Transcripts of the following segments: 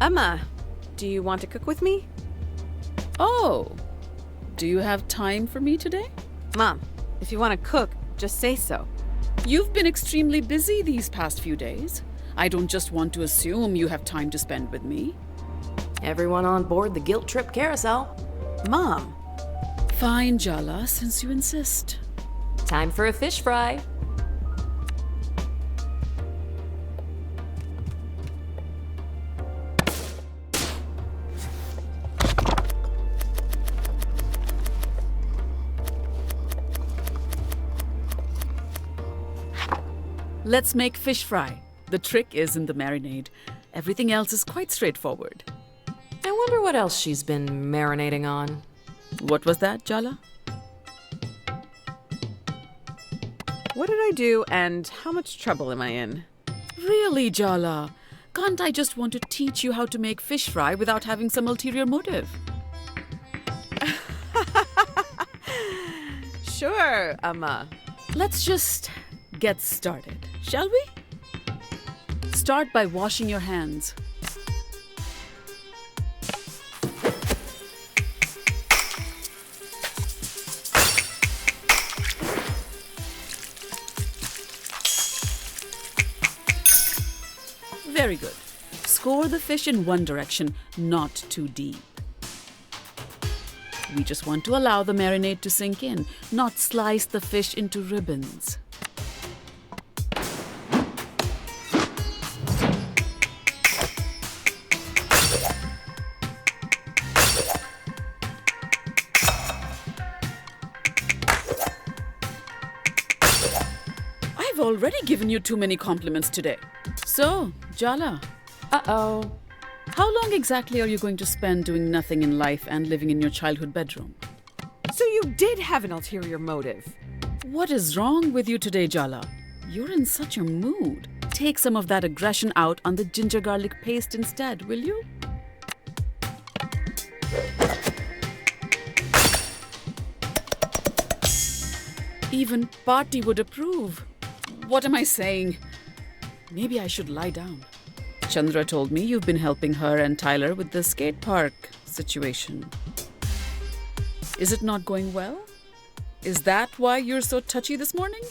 Emma, do you want to cook with me? Oh, do you have time for me today? Mom, if you want to cook, just say so. You've been extremely busy these past few days. I don't just want to assume you have time to spend with me. Everyone on board the guilt trip carousel. Mom. Fine, Jala, since you insist. Time for a fish fry. Let's make fish fry. The trick is in the marinade. Everything else is quite straightforward. I wonder what else she's been marinating on. What was that, Jala? What did I do and how much trouble am I in? Really, Jala? Can't I just want to teach you how to make fish fry without having some ulterior motive? Sure, Emma. Let's just get started, shall we? Start by washing your hands. Very good. Score the fish in one direction, not too deep. We just want to allow the marinade to sink in, not slice the fish into ribbons. I've already given you too many compliments today. So, Jala, Uh-oh. how long exactly are you going to spend doing nothing in life and living in your childhood bedroom? So you did have an ulterior motive. What is wrong with you today, Jala? You're in such a mood. Take some of that aggression out on the ginger garlic paste instead, will you? Even Party would approve. What am I saying? Maybe I should lie down. Chandra told me you've been helping her and Tyler with the skate park situation. Is it not going well? Is that why you're so touchy this morning?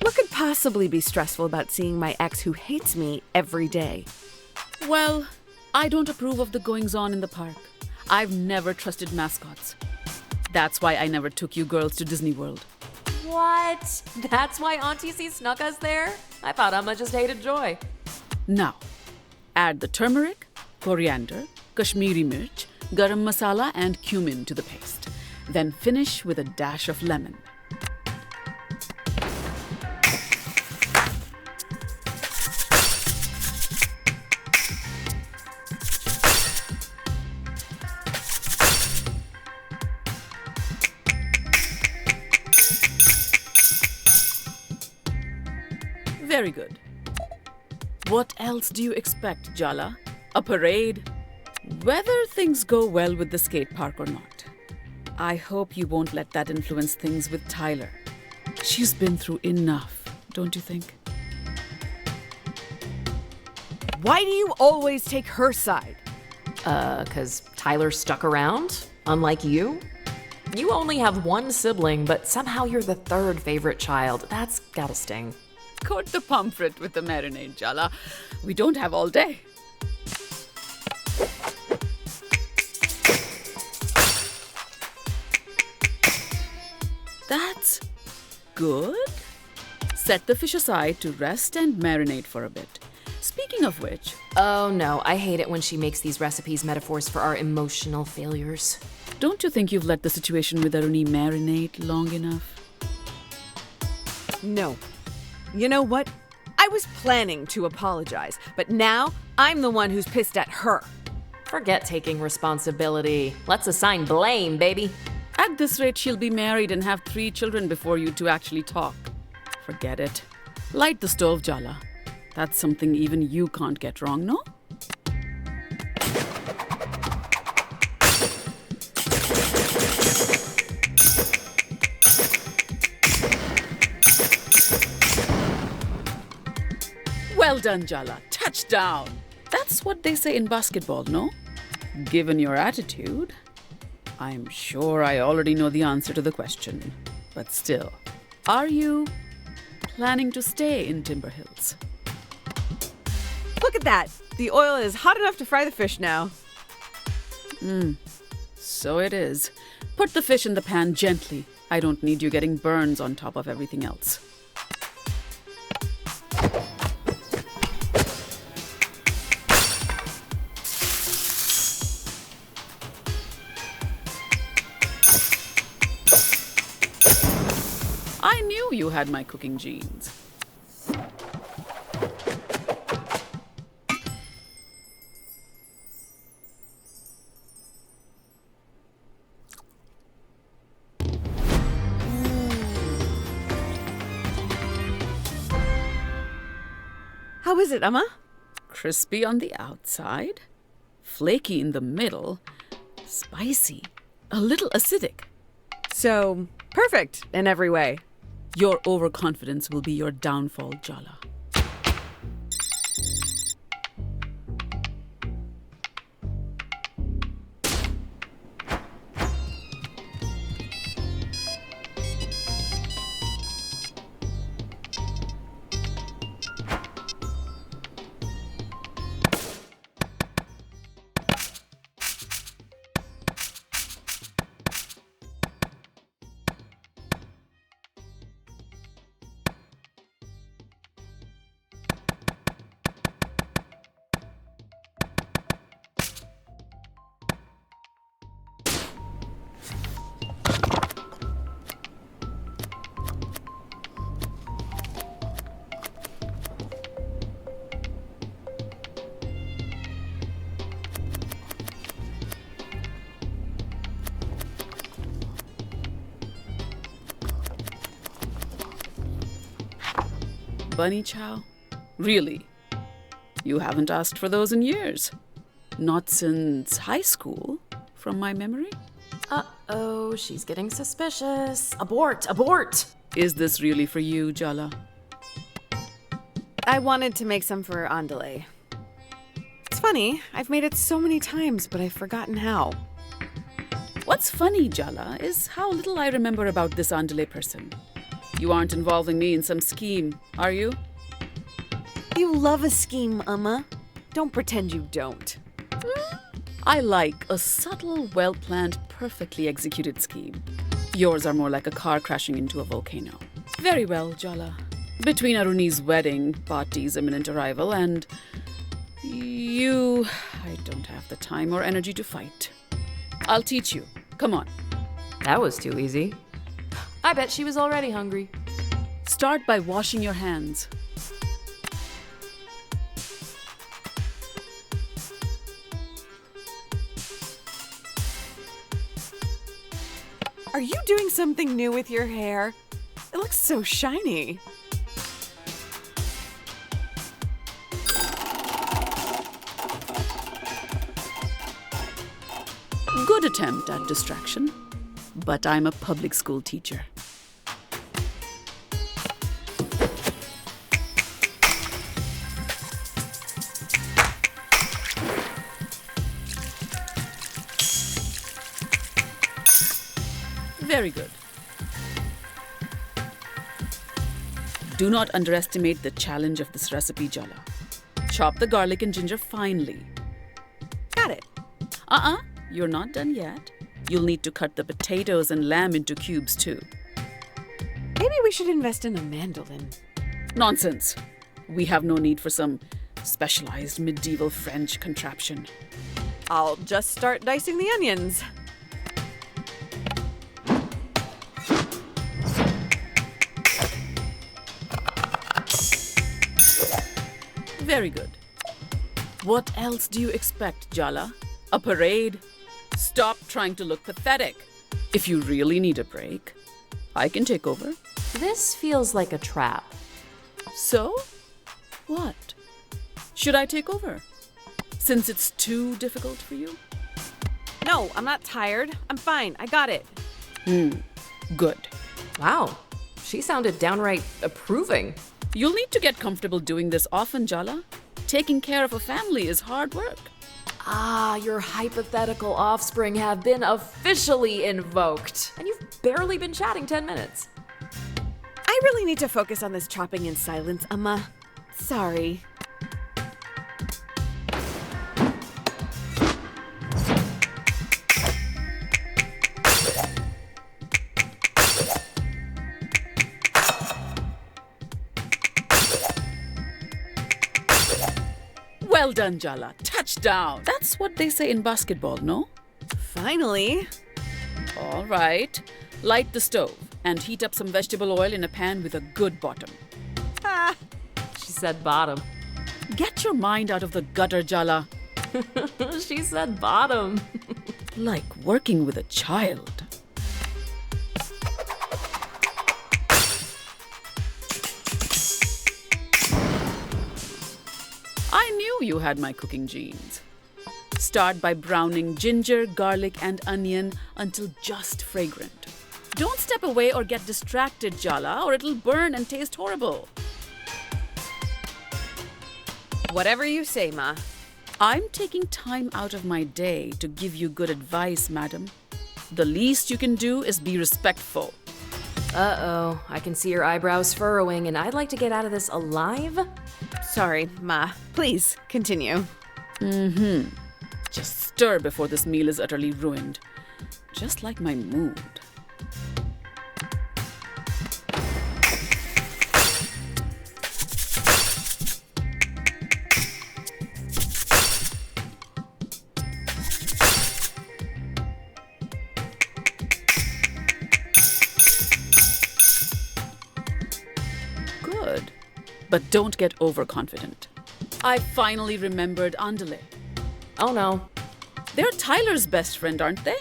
What could possibly be stressful about seeing my ex who hates me every day? Well, I don't approve of the goings-on in the park. I've never trusted mascots. That's why I never took you girls to Disney World. What? That's why Auntie C snuck us there? I thought Emma just hated Joy. Now, add the turmeric, coriander, Kashmiri mirch, garam masala and cumin to the paste. Then finish with a dash of lemon. Very good. What else do you expect, Jala? A parade? Whether things go well with the skate park or not, I hope you won't let that influence things with Tyler. She's been through enough, don't you think? Why do you always take her side? 'Cause Tyler stuck around? Unlike you? You only have one sibling, but somehow you're the third favorite child. That's gotta sting. Coat the pomfret with the marinade, Jala. We don't have all day. That's good. Set the fish aside to rest and marinate for a bit. Speaking of which, Oh no, I hate it when she makes these recipes metaphors for our emotional failures. don't you think you've let the situation with Aruni marinate long enough? No. You know what? I was planning to apologize, but now I'm the one who's pissed at her. Forget taking responsibility. Let's assign blame, baby. At this rate, she'll be married and have 3 children before you two actually talk. Forget it. Light the stove, Jala. That's something even you can't get wrong, no? Well done, Jala. Touchdown. That's what they say in basketball, no? Given your attitude, I'm sure I already know the answer to the question. But still, are you planning to stay in Timber Hills? Look at that! The oil is hot enough to fry the fish now. So it is. Put the fish in the pan gently. I don't need you getting burns on top of everything else. I knew you had my cooking genes. How is it, Amma? Crispy on the outside, flaky in the middle, spicy, a little acidic. So, perfect in every way. Your overconfidence will be your downfall, Jala. Bunny chow? Really? You haven't asked for those in years. Not since high school, from my memory. Uh-oh, she's getting suspicious. Abort, abort! Is this really for you, Jala? I wanted to make some for Andale. It's funny, I've made it so many times, but I've forgotten how. What's funny, Jala, is how little I remember about this Andale person. You aren't involving me in some scheme, are you? You love a scheme, Amma. Don't pretend you don't. I like a subtle, well-planned, perfectly executed scheme. Yours are more like a car crashing into a volcano. Very well, Jala. Between Aruni's wedding, Bhatti's imminent arrival, and you, I don't have the time or energy to fight. I'll teach you. Come on. That was too easy. I bet she was already hungry. Start by washing your hands. Are you doing something new with your hair? It looks so shiny. Good attempt at distraction, but I'm a public school teacher. Very good. Do not underestimate the challenge of this recipe, Jala. Chop the garlic and ginger finely. Got it. You're not done yet. You'll need to cut the potatoes and lamb into cubes too. Maybe we should invest in a mandolin. Nonsense. We have no need for some specialized medieval French contraption. I'll just start dicing the onions. Very good. What else do you expect, Jala? A parade? Stop trying to look pathetic. If you really need a break, I can take over. This feels like a trap. So? What? Should I take over? Since it's too difficult for you? No, I'm not tired. I'm fine. I got it. Good. Wow, she sounded downright approving. You'll need to get comfortable doing this often, Jala. Taking care of a family is hard work. Ah, your hypothetical offspring have been officially invoked. And you've barely been chatting 10 minutes. I really need to focus on this chopping in silence, Amma. Sorry. Well done, Jala. Touchdown. That's what they say in basketball, no? Finally. All right. Light the stove and heat up some vegetable oil in a pan with a good bottom. Ah. She said bottom. Get your mind out of the gutter, Jala. She said bottom. Like working with a child. I knew you had my cooking genes. Start by browning ginger, garlic, and onion until just fragrant. Don't step away or get distracted, Jala, or it'll burn and taste horrible. Whatever you say, Ma. I'm taking time out of my day to give you good advice, madam. The least you can do is be respectful. Uh-oh, I can see your eyebrows furrowing, and I'd like to get out of this alive. Sorry, Ma. Please, continue. Just stir before this meal is utterly ruined. Just like my mood. Good. But don't get overconfident. I finally remembered Andale. Oh no. They're Tyler's best friend, aren't they?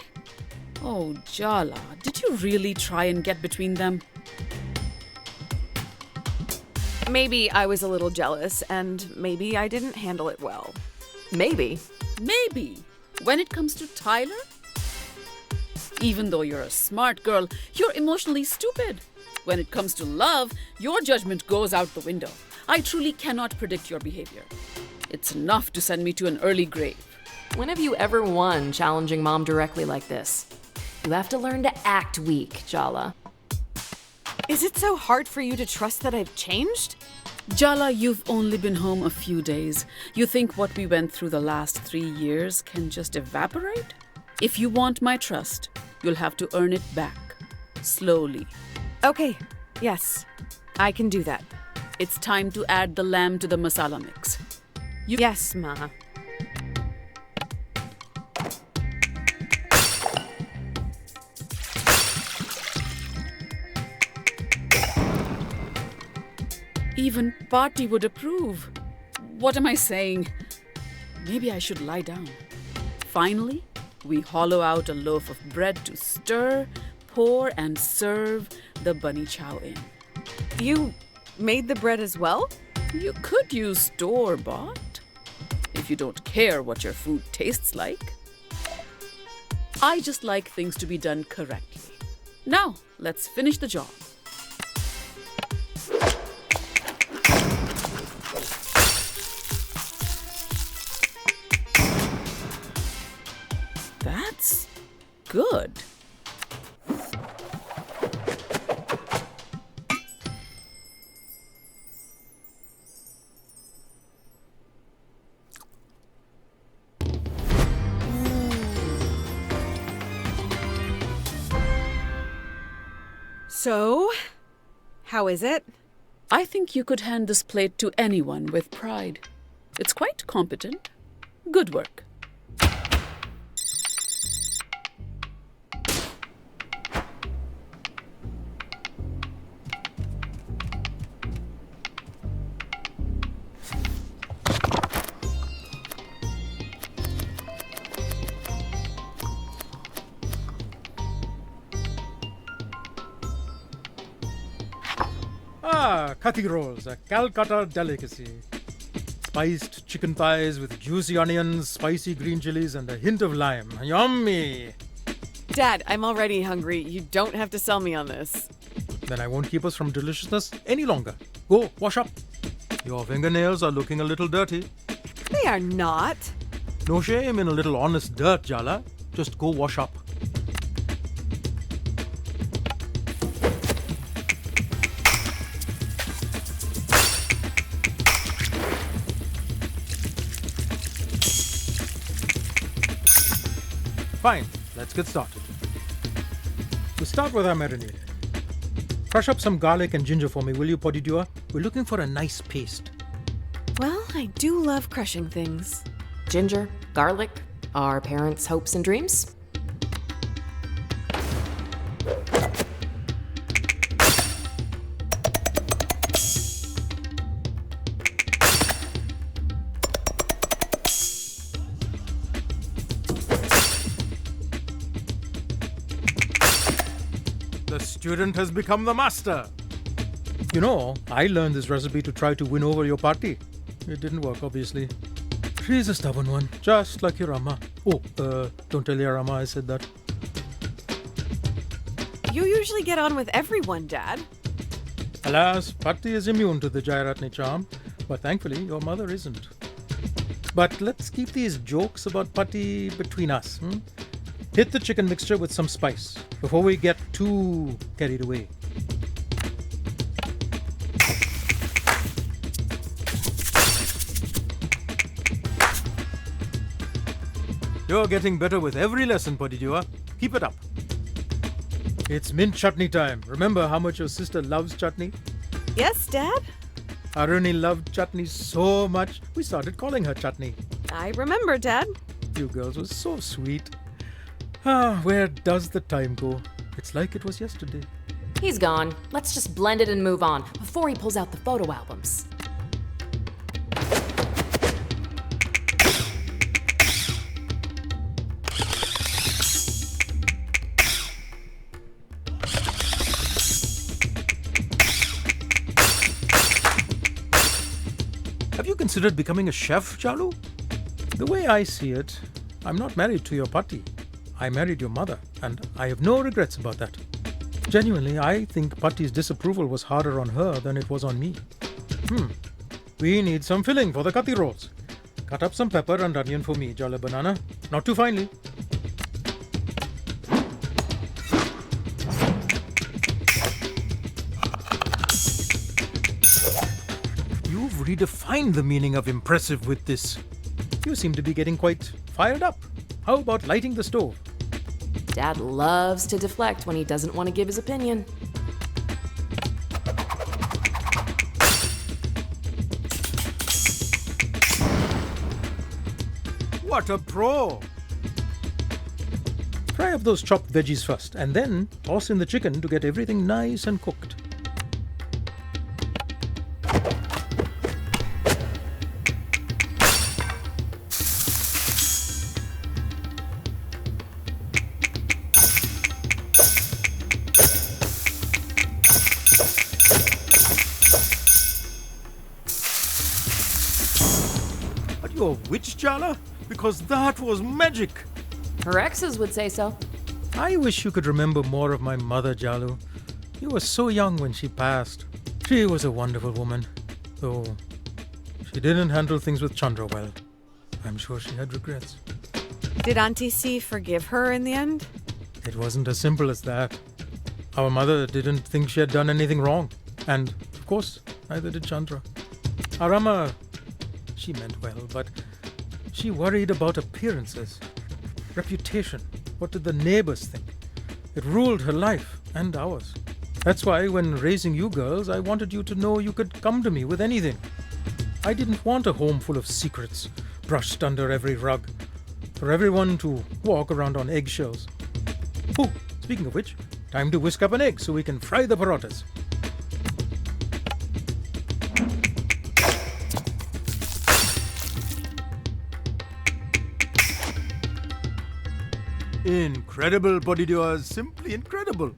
Oh, Jala, did you really try and get between them? Maybe I was a little jealous, and maybe I didn't handle it well. Maybe. Maybe. When it comes to Tyler? Even though you're a smart girl, you're emotionally stupid. When it comes to love, your judgment goes out the window. I truly cannot predict your behavior. It's enough to send me to an early grave. When have you ever won challenging Mom directly like this? You have to learn to act weak, Jala. Is it so hard for you to trust that I've changed? Jala, you've only been home a few days. You think what we went through the last 3 years can just evaporate? If you want my trust, you'll have to earn it back. Slowly. Okay, yes, I can do that. It's time to add the lamb to the masala mix. Yes, Ma. Even Party would approve. What am I saying? Maybe I should lie down. Finally, we hollow out a loaf of bread to stir, pour, and serve the bunny chow in. You made the bread as well? You could use store-bought, if you don't care what your food tastes like. I just like things to be done correctly. Now, let's finish the job. That's good. So, how is it? I think you could hand this plate to anyone with pride. It's quite competent. Good work. Kathi rolls, a Calcutta delicacy. Spiced chicken thighs with juicy onions, spicy green chilies, and a hint of lime. Yummy! Dad, I'm already hungry. You don't have to sell me on this. Then I won't keep us from deliciousness any longer. Go, wash up. Your fingernails are looking a little dirty. They are not. No shame in a little honest dirt, Jala. Just go wash up. Fine, let's get started. We'll start with our marinade. Crush up some garlic and ginger for me, will you, Podidua? We're looking for a nice paste. Well, I do love crushing things. Ginger, garlic, our parents' hopes and dreams. The student has become the master. You know, I learned this recipe to try to win over your party. It didn't work, obviously. She's a stubborn one, just like your Amma. Oh, don't tell your Amma I said that. You usually get on with everyone, Dad. Alas, Patti is immune to the Jairatni charm, but thankfully your mother isn't. But let's keep these jokes about Patti between us. Hit the chicken mixture with some spice before we get too carried away. You're getting better with every lesson, Podidua. Keep it up. It's mint chutney time. Remember how much your sister loves chutney? Yes, Dad? Aruni loved chutney so much, we started calling her chutney. I remember, Dad. You girls were so sweet. Ah, where does the time go? It's like it was yesterday. He's gone. Let's just blend it and move on before he pulls out the photo albums. Have you considered becoming a chef, Chalu? The way I see it, I'm not married to your Patti. I married your mother, and I have no regrets about that. Genuinely, I think Patti's disapproval was harder on her than it was on me. We need some filling for the kati rolls. Cut up some pepper and onion for me, Jala Banana. Not too finely. You've redefined the meaning of impressive with this. You seem to be getting quite fired up. How about lighting the stove? Dad loves to deflect when he doesn't want to give his opinion. What a pro! Fry up those chopped veggies first, and then toss in the chicken to get everything nice and cooked. Are you a witch, Jala? Because that was magic! Her exes would say so. I wish you could remember more of my mother, Jalu. You were so young when she passed. She was a wonderful woman, though she didn't handle things with Chandra well. I'm sure she had regrets. Did Auntie C forgive her in the end? It wasn't as simple as that. Our mother didn't think she had done anything wrong. And, of course, neither did Chandra. Arama, she meant well, but she worried about appearances, reputation. What did the neighbors think? It ruled her life and ours. That's why when raising you girls, I wanted you to know you could come to me with anything. I didn't want a home full of secrets, brushed under every rug, for everyone to walk around on eggshells. Oh, speaking of which, time to whisk up an egg so we can fry the parotas. Incredible, Bodydoers, simply incredible.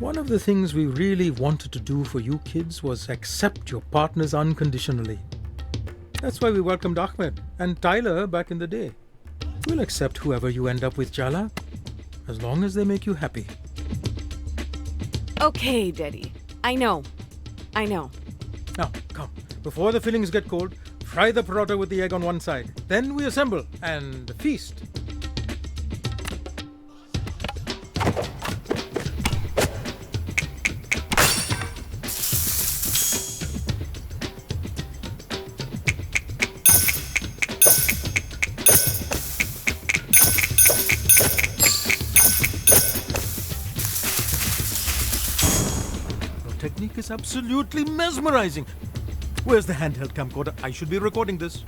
One of the things we really wanted to do for you kids was accept your partners unconditionally. That's why we welcomed Ahmed and Tyler back in the day. We'll accept whoever you end up with, Jala, as long as they make you happy. Okay, Daddy. I know. Now, come. Before the fillings get cold, fry the paratha with the egg on one side. Then we assemble and feast. Technique is absolutely mesmerizing. Where's the handheld camcorder? I should be recording this.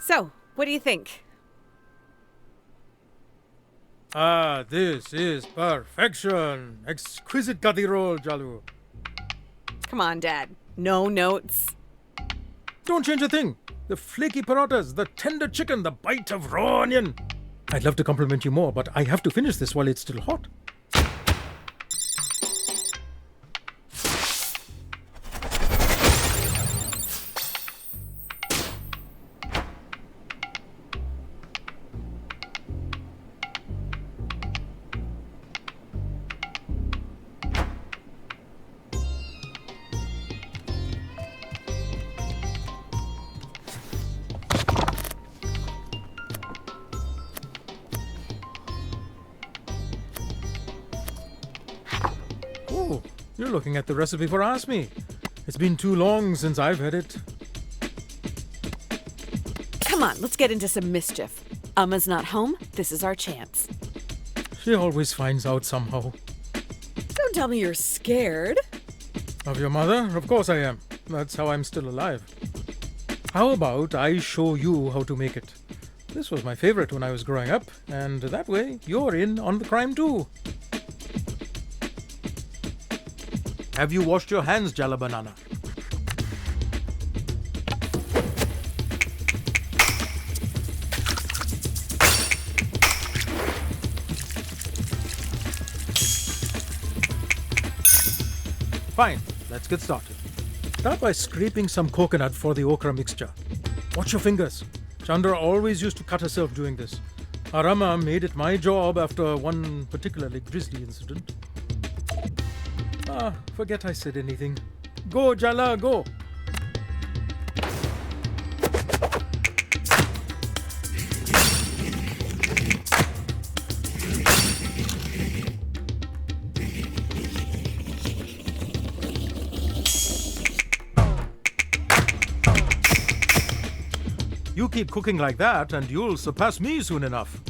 So, what do you think? Ah, this is perfection. Exquisite kati roll, Jalu. Come on, Dad. No notes. Don't change a thing. The flaky parathas, the tender chicken, the bite of raw onion. I'd love to compliment you more, but I have to finish this while it's still hot. Oh, you're looking at the recipe for Ask Me. It's been too long since I've had it. Come on, let's get into some mischief. Amma's not home. This is our chance. She always finds out somehow. Don't tell me you're scared. Of your mother? Of course I am. That's how I'm still alive. How about I show you how to make it? This was my favorite when I was growing up, and that way you're in on the crime too. Have you washed your hands, Jala Banana? Fine, let's get started. Start by scraping some coconut for the okra mixture. Watch your fingers. Chandra always used to cut herself doing this. Arama made it my job after one particularly grisly incident. Forget I said anything. Go, Jala, go! You keep cooking like that and you'll surpass me soon enough.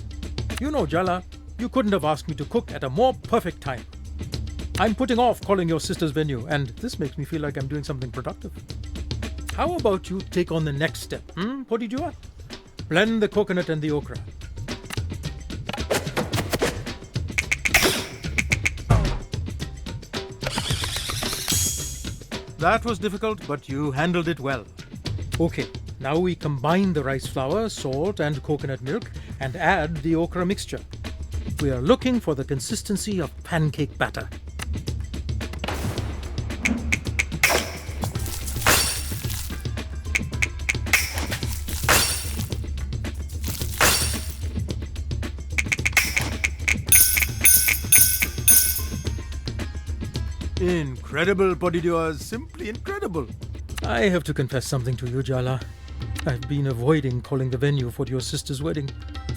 You know, Jala, you couldn't have asked me to cook at a more perfect time. I'm putting off calling your sister's venue, and this makes me feel like I'm doing something productive. How about you take on the next step? What did you want? Blend the coconut and the okra. That was difficult, but you handled it well. Okay, now we combine the rice flour, salt, and coconut milk and add the okra mixture. We are looking for the consistency of pancake batter. Incredible, Podidioas, simply incredible. I have to confess something to you, Jala. I've been avoiding calling the venue for your sister's wedding.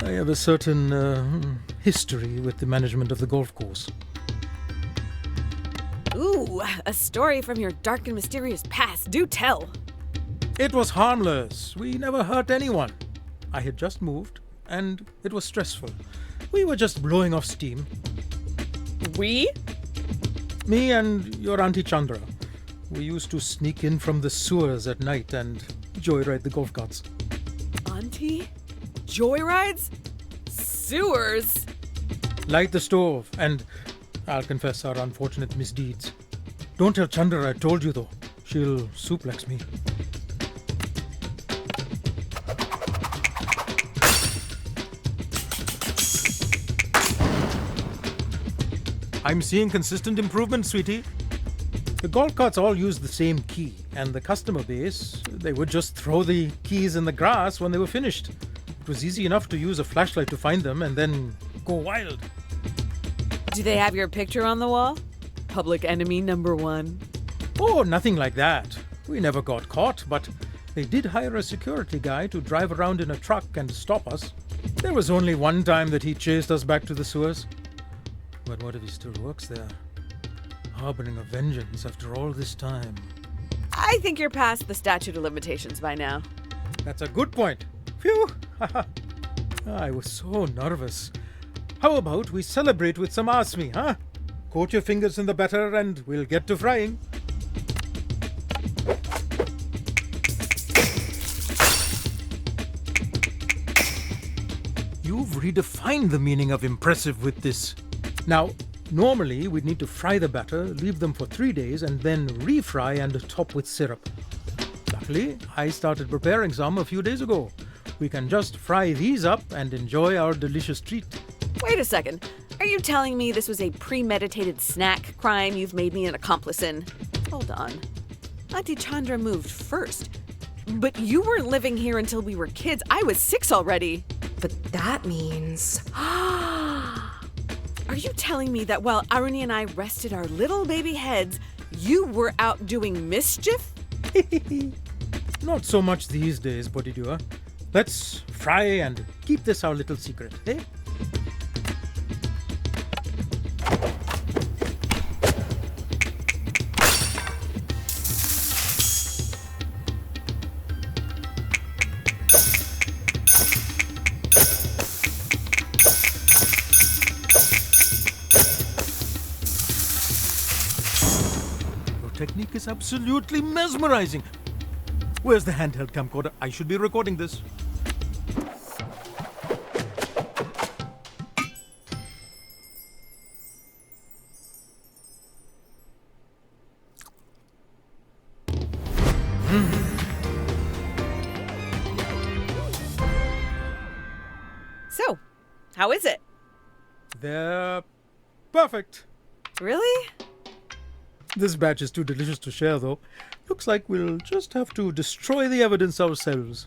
I have a certain history with the management of the golf course. Ooh, a story from your dark and mysterious past. Do tell. It was harmless. We never hurt anyone. I had just moved, and it was stressful. We were just blowing off steam. We? Me and your Auntie Chandra. We used to sneak in from the sewers at night and joyride the golf carts. Auntie? Joyrides? Sewers? Light the stove, and I'll confess our unfortunate misdeeds. Don't tell Chandra I told you, though. She'll suplex me. I'm seeing consistent improvement, sweetie. The golf carts all used the same key, and the customer base, they would just throw the keys in the grass when they were finished. It was easy enough to use a flashlight to find them and then go wild. Do they have your picture on the wall? Public enemy number 1. Oh, nothing like that. We never got caught, but they did hire a security guy to drive around in a truck and stop us. There was only one time that he chased us back to the sewers. But what if he still works there? Harboring a vengeance after all this time. I think you're past the statute of limitations by now. That's a good point. Phew! I was so nervous. How about we celebrate with some asmi, huh? Coat your fingers in the batter and we'll get to frying. You've redefined the meaning of impressive with this. Now, normally we'd need to fry the batter, leave them for 3 days, and then refry and top with syrup. Luckily, I started preparing some a few days ago. We can just fry these up and enjoy our delicious treat. Wait a second. Are you telling me this was a premeditated snack crime you've made me an accomplice in? Hold on. Auntie Chandra moved first. But you weren't living here until we were kids. I was 6 already. But that means. Are you telling me that while Aruni and I rested our little baby heads, you were out doing mischief? Not so much these days, Bodhidua. Let's fry and keep this our little secret, eh? Your technique is absolutely mesmerizing. Where's the handheld camcorder? I should be recording this. So, how is it? They're perfect. Really? This batch is too delicious to share, though. Looks like we'll just have to destroy the evidence ourselves.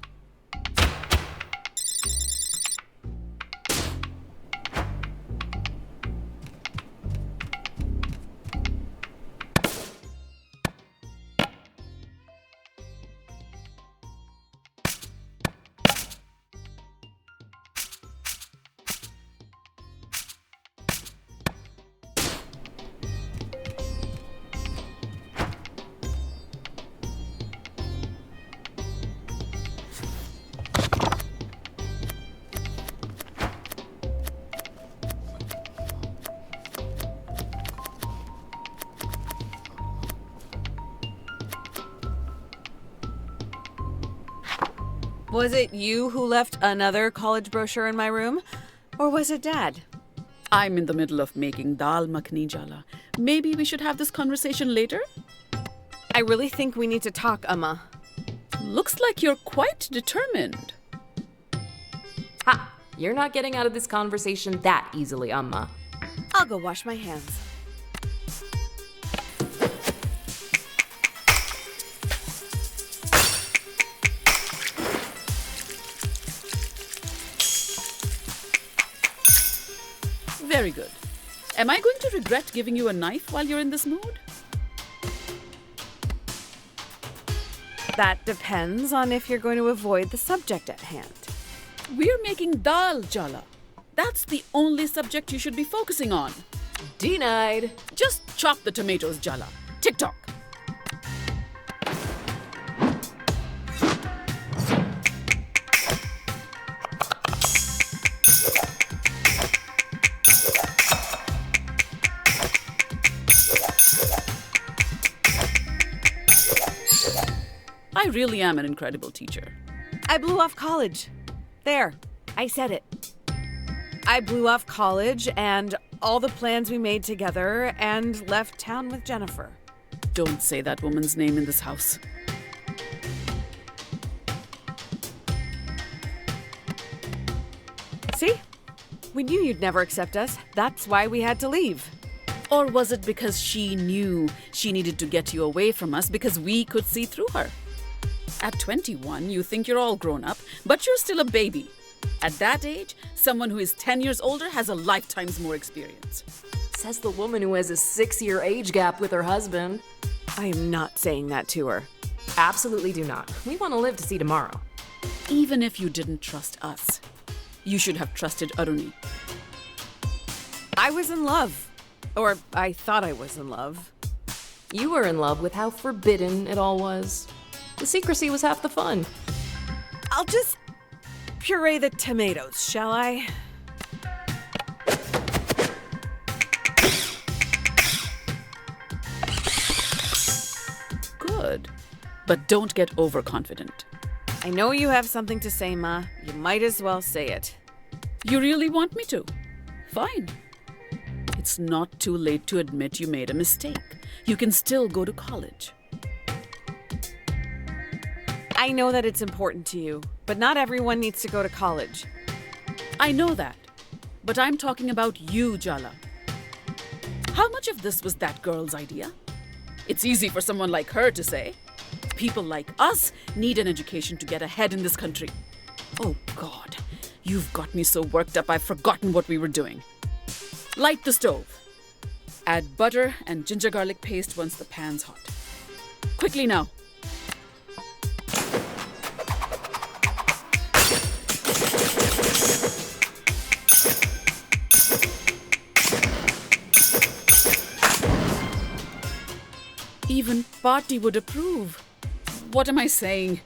Was it you who left another college brochure in my room? Or was it Dad? I'm in the middle of making dal makhni jala. Maybe we should have this conversation later? I really think we need to talk, Amma. Looks like you're quite determined. Ha! You're not getting out of this conversation that easily, Amma. I'll go wash my hands. Very good. Am I going to regret giving you a knife while you're in this mood? That depends on if you're going to avoid the subject at hand. We're making dal jala. That's the only subject you should be focusing on. Denied. Just chop the tomatoes, jala. Tick-tock. I really am an incredible teacher. I blew off college. There, I said it. I blew off college and all the plans we made together and left town with Jennifer. Don't say that woman's name in this house. See? We knew you'd never accept us. That's why we had to leave. Or was it because she knew she needed to get you away from us because we could see through her? At 21, you think you're all grown up, but you're still a baby. At that age, someone who is 10 years older has a lifetime's more experience. Says the woman who has a 6-year age gap with her husband. I am not saying that to her. Absolutely do not. We want to live to see tomorrow. Even if you didn't trust us, you should have trusted Aruni. I was in love. Or I thought I was in love. You were in love with how forbidden it all was. The secrecy was half the fun. I'll just puree the tomatoes, shall I? Good. But don't get overconfident. I know you have something to say, Ma. You might as well say it. You really want me to? Fine. It's not too late to admit you made a mistake. You can still go to college. I know that it's important to you, but not everyone needs to go to college. I know that. But I'm talking about you, Jala. How much of this was that girl's idea? It's easy for someone like her to say. People like us need an education to get ahead in this country. Oh, God. You've got me so worked up I've forgotten what we were doing. Light the stove. Add butter and ginger garlic paste once the pan's hot. Quickly now. Even Party would approve. What am I saying?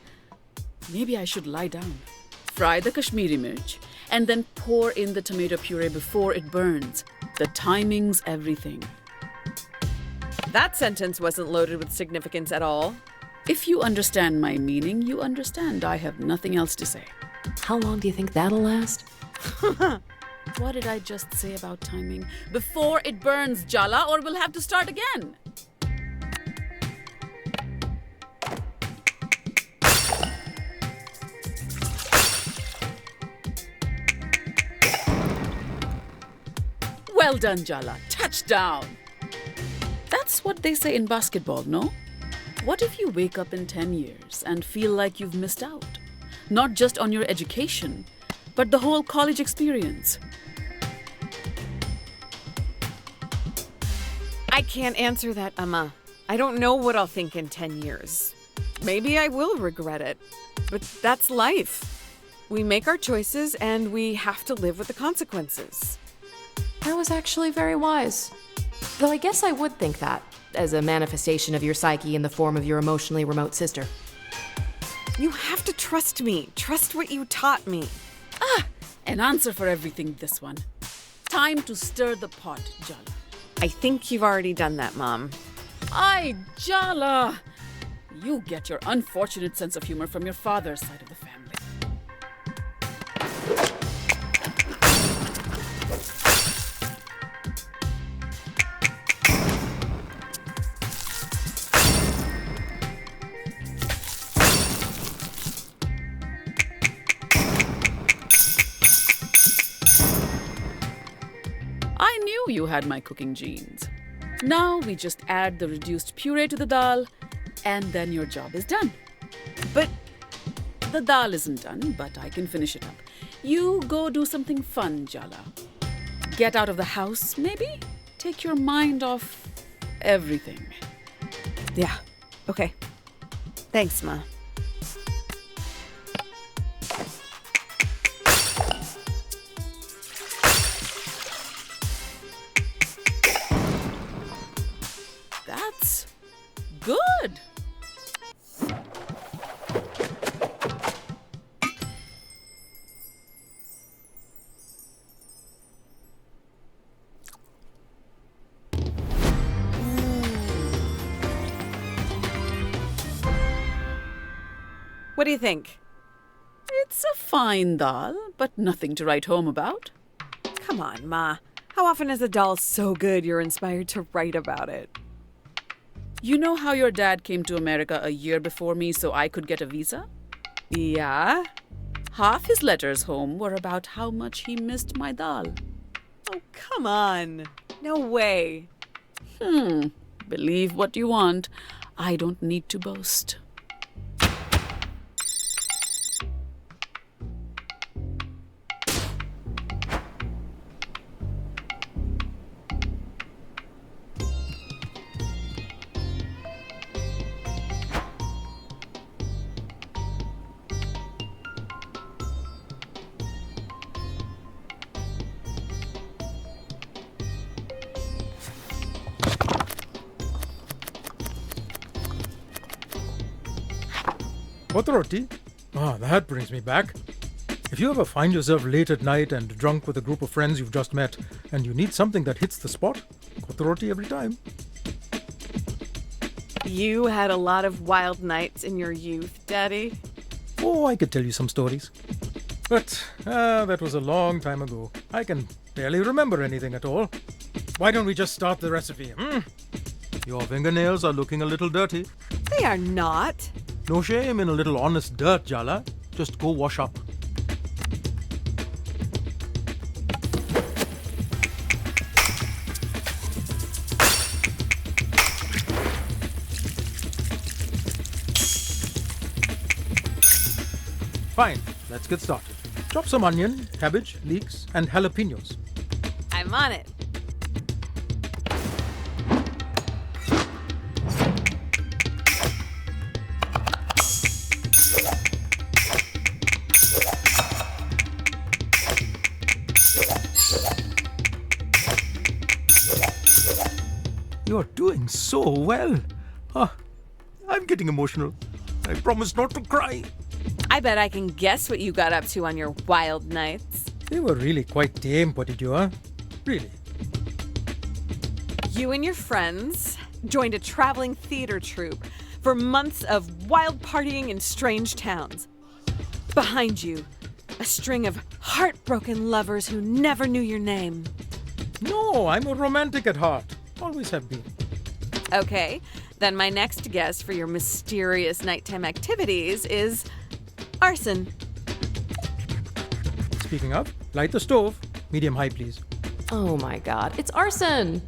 Maybe I should lie down. Fry the Kashmiri mirch and then pour in the tomato puree before it burns. The timing's everything. That sentence wasn't loaded with significance at all. If you understand my meaning, you understand I have nothing else to say. How long do you think that'll last? What did I just say about timing? Before it burns, Jala, or we'll have to start again. Well done, Jala. Touchdown. That's what they say in basketball, no? What if you wake up in 10 years and feel like you've missed out? Not just on your education, but the whole college experience. I can't answer that, Amma. I don't know what I'll think in 10 years. Maybe I will regret it. But that's life. We make our choices and we have to live with the consequences. That was actually very wise. Though I guess I would think that, as a manifestation of your psyche in the form of your emotionally remote sister. You have to trust me. Trust what you taught me. An answer for everything, this one. Time to stir the pot, Jala. I think you've already done that, Mom. Ay, Jala! You get your unfortunate sense of humor from your father's side of the family. I knew you had my cooking genes. Now we just add the reduced puree to the dal, and then your job is done. But the dal isn't done, but I can finish it up. You go do something fun, Jala. Get out of the house, maybe? Take your mind off everything. Yeah, okay. Thanks, Ma. That's good. What do you think? It's a fine dal, but nothing to write home about. Come on, Ma. How often is a doll so good you're inspired to write about it? You know how your dad came to America a year before me so I could get a visa? Yeah? Half his letters home were about how much he missed my dal. Oh, come on. No way. Believe what you want. I don't need to boast. Roti? Ah, that brings me back. If you ever find yourself late at night and drunk with a group of friends you've just met, and you need something that hits the spot, roti every time. You had a lot of wild nights in your youth, Daddy. Oh, I could tell you some stories. But that was a long time ago. I can barely remember anything at all. Why don't we just start the recipe? Your fingernails are looking a little dirty. They are not. No shame in a little honest dirt, Jala. Just go wash up. Fine, let's get started. Chop some onion, cabbage, leeks, and jalapenos. I'm on it. You're doing so well. I'm getting emotional. I promise not to cry. I bet I can guess what you got up to on your wild nights. They were really quite tame, Potidua. Really. You and your friends joined a traveling theater troupe for months of wild partying in strange towns. Behind you, a string of heartbroken lovers who never knew your name. No, I'm a romantic at heart. Always have been. Okay, then my next guess for your mysterious nighttime activities is arson. Speaking of, light the stove. Medium high, please. Oh my god, it's arson!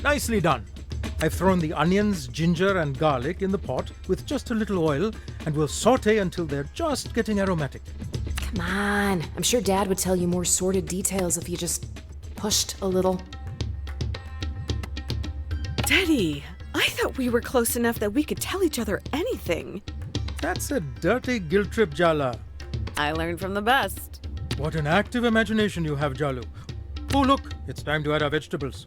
Nicely done. I've thrown the onions, ginger, and garlic in the pot with just a little oil, and we'll saute until they're just getting aromatic. Come on, I'm sure Dad would tell you more sordid details if you just pushed a little. Daddy, I thought we were close enough that we could tell each other anything. That's a dirty guilt trip, Jala. I learned from the best. What an active imagination you have, Jalu. Oh, look, it's time to add our vegetables.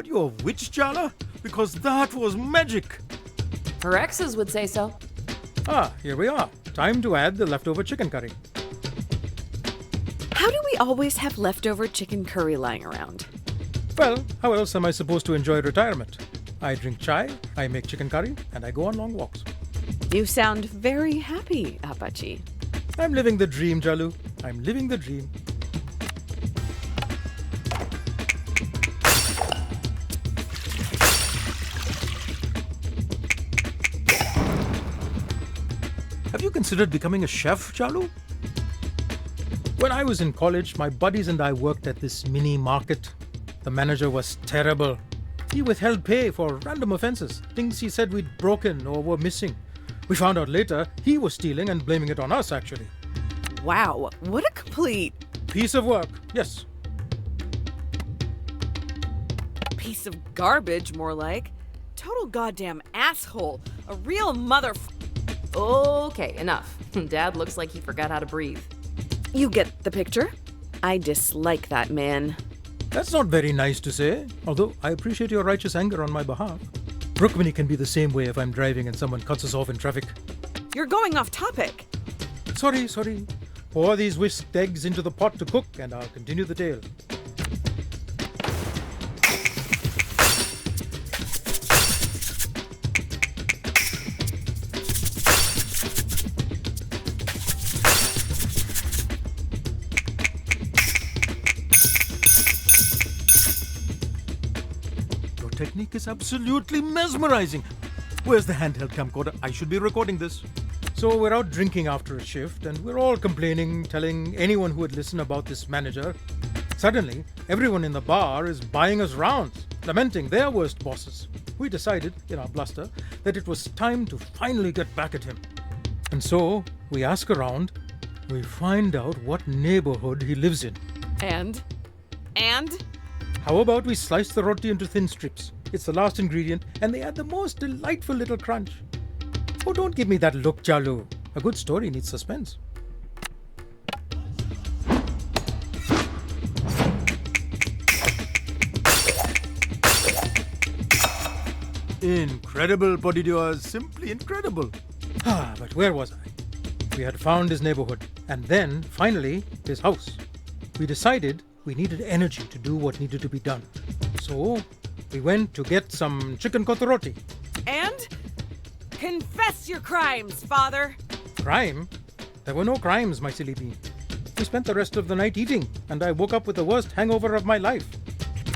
You're a witch, Jala? Because that was magic. Her exes would say so. Ah, here we are. Time to add the leftover chicken curry. How do we always have leftover chicken curry lying around? Well, how else am I supposed to enjoy retirement? I drink chai, I make chicken curry, and I go on long walks. You sound very happy, Apache. I'm living the dream, Jalu. I'm living the dream. Have you considered becoming a chef, Jalu? When I was in college, my buddies and I worked at this mini market. The manager was terrible. He withheld pay for random offenses, things he said we'd broken or were missing. We found out later he was stealing and blaming it on us, actually. Wow, what a complete Piece of work, yes. piece of garbage, more like. Total goddamn asshole. A real mother. Okay, enough. Dad looks like he forgot how to breathe. You get the picture? I dislike that man. That's not very nice to say, although I appreciate your righteous anger on my behalf. Rukmini can be the same way if I'm driving and someone cuts us off in traffic. You're going off topic. Sorry. Pour these whisked eggs into the pot to cook and I'll continue the tale. music is absolutely mesmerizing. Where's the handheld camcorder? I should be recording this. So we're out drinking after a shift, and we're all complaining, telling anyone who would listen about this manager. Suddenly, everyone in the bar is buying us rounds, lamenting their worst bosses. We decided, in our bluster, that it was time to finally get back at him. And so, we ask around, we find out what neighborhood he lives in. And? How about we slice the roti into thin strips? It's the last ingredient, and they add the most delightful little crunch. Oh, don't give me that look, Chalu. A good story needs suspense. Incredible, bodydoers, simply incredible. But where was I? We had found his neighborhood, and then, finally, his house. We decided we needed energy to do what needed to be done. So, we went to get some chicken kotoroti. And? Confess your crimes, father! Crime? There were no crimes, my silly bee. We spent the rest of the night eating, and I woke up with the worst hangover of my life.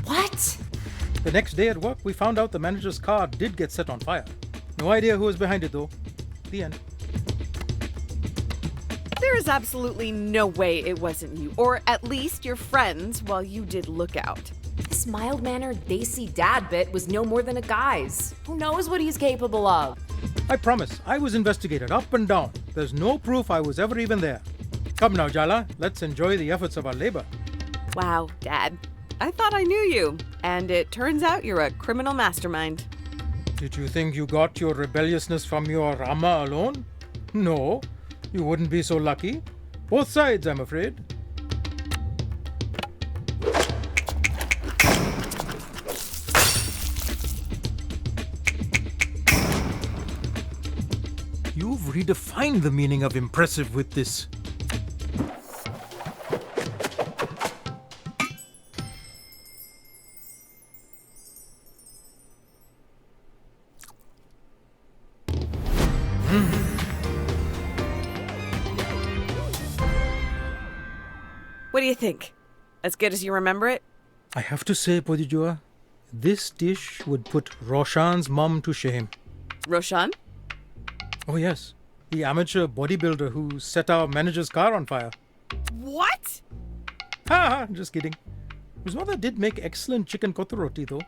What? The next day at work, we found out the manager's car did get set on fire. No idea who was behind it, though. The end. There is absolutely no way it wasn't you, or at least your friends, while you did look out. This mild-mannered Desi dad bit was no more than a guy's. Who knows what he's capable of? I promise, I was investigated up and down. There's no proof I was ever even there. Come now, Jala, let's enjoy the efforts of our labor. Wow, Dad. I thought I knew you, and it turns out you're a criminal mastermind. Did you think you got your rebelliousness from your Rama alone? No, you wouldn't be so lucky. Both sides, I'm afraid. You've redefined the meaning of impressive with this. What do you think? As good as you remember it? I have to say, Podijua, this dish would put Roshan's mum to shame. Roshan? Oh yes, the amateur bodybuilder who set our manager's car on fire. What? Ha! Just kidding. His mother did make excellent chicken kotoroti though.